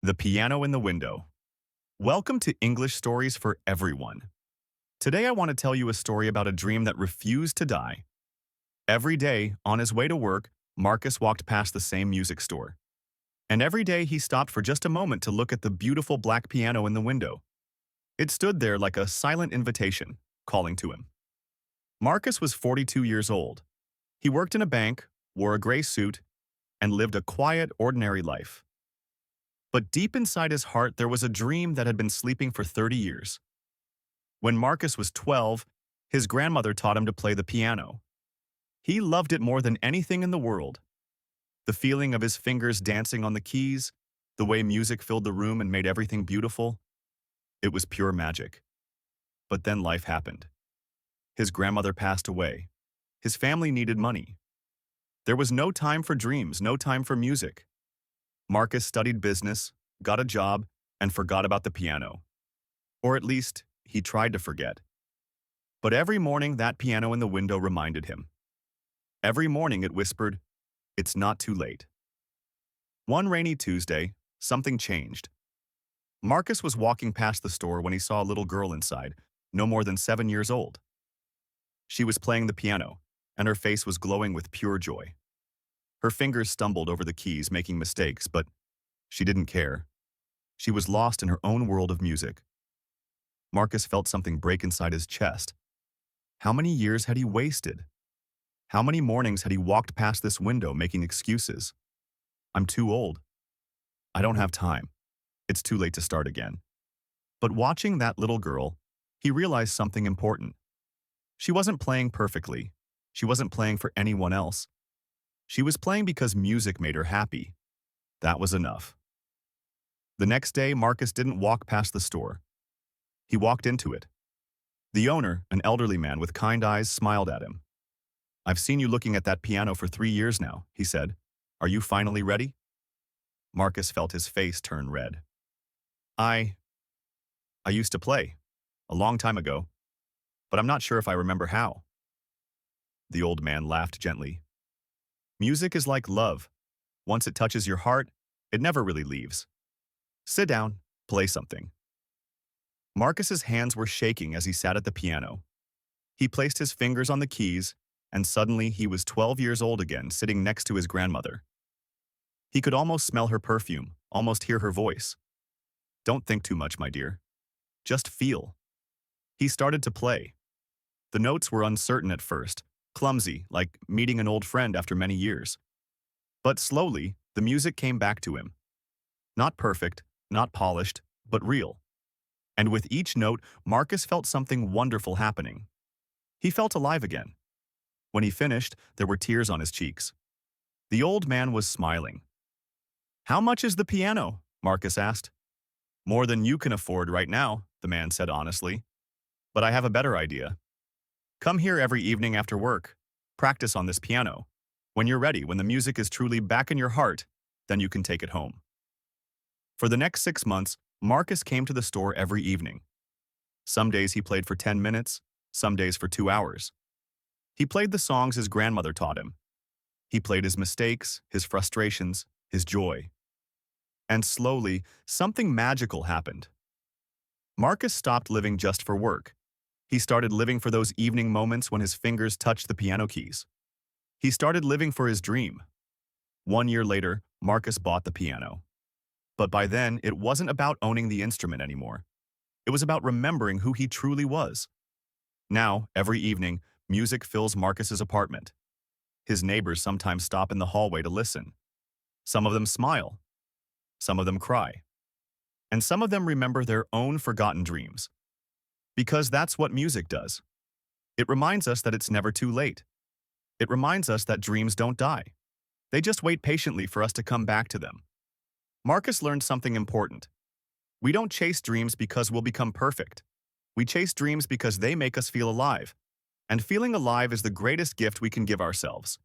The Piano in the Window. Welcome to English Stories for Everyone. Today I want to tell you a story about a dream that refused to die. Every day, on his way to work, Marcus walked past the same music store. And every day he stopped for just a moment to look at the beautiful black piano in the window. It stood there like a silent invitation, calling to him. Marcus was 42 years old. He worked in a bank, wore a gray suit, and lived a quiet, ordinary life. But deep inside his heart, there was a dream that had been sleeping for 30 years. When Marcus was 12, his grandmother taught him to play the piano. He loved it more than anything in the world. The feeling of his fingers dancing on the keys, the way music filled the room and made everything beautiful, it was pure magic. But then life happened. His grandmother passed away. His family needed money. There was no time for dreams, no time for music. Marcus studied business, got a job, and forgot about the piano. Or at least, he tried to forget. But every morning, that piano in the window reminded him. Every morning it whispered, "It's not too late." One rainy Tuesday, something changed. Marcus was walking past the store when he saw a little girl inside, no more than 7 years old. She was playing the piano, and her face was glowing with pure joy. Her fingers stumbled over the keys, making mistakes, but she didn't care. She was lost in her own world of music. Marcus felt something break inside his chest. How many years had he wasted? How many mornings had he walked past this window making excuses? I'm too old. I don't have time. It's too late to start again. But watching that little girl, he realized something important. She wasn't playing perfectly. She wasn't playing for anyone else. She was playing because music made her happy. That was enough. The next day, Marcus didn't walk past the store. He walked into it. The owner, an elderly man with kind eyes, smiled at him. "I've seen you looking at that piano for 3 years now," he said. "Are you finally ready?" Marcus felt his face turn red. I used to play, a long time ago, but I'm not sure if I remember how." The old man laughed gently. "Music is like love. Once it touches your heart, it never really leaves. Sit down, play something." Marcus's hands were shaking as he sat at the piano. He placed his fingers on the keys, and suddenly he was 12 years old again, sitting next to his grandmother. He could almost smell her perfume, almost hear her voice. "Don't think too much, my dear. Just feel." He started to play. The notes were uncertain at first, clumsy, like meeting an old friend after many years. But slowly, the music came back to him. Not perfect, not polished, but real. And with each note, Marcus felt something wonderful happening. He felt alive again. When he finished, there were tears on his cheeks. The old man was smiling. "How much is the piano?" Marcus asked. "More than you can afford right now," the man said honestly. "But I have a better idea. Come here every evening after work. Practice on this piano. When you're ready, when the music is truly back in your heart, then you can take it home." For the next 6 months, Marcus came to the store every evening. Some days he played for 10 minutes, some days for 2 hours. He played the songs his grandmother taught him. He played his mistakes, his frustrations, his joy. And slowly, something magical happened. Marcus stopped living just for work. He started living for those evening moments when his fingers touched the piano keys. He started living for his dream. 1 year later, Marcus bought the piano. But by then, it wasn't about owning the instrument anymore. It was about remembering who he truly was. Now, every evening, music fills Marcus's apartment. His neighbors sometimes stop in the hallway to listen. Some of them smile. Some of them cry. And some of them remember their own forgotten dreams. Because that's what music does. It reminds us that it's never too late. It reminds us that dreams don't die. They just wait patiently for us to come back to them. Marcus learned something important. We don't chase dreams because we'll become perfect. We chase dreams because they make us feel alive. And feeling alive is the greatest gift we can give ourselves.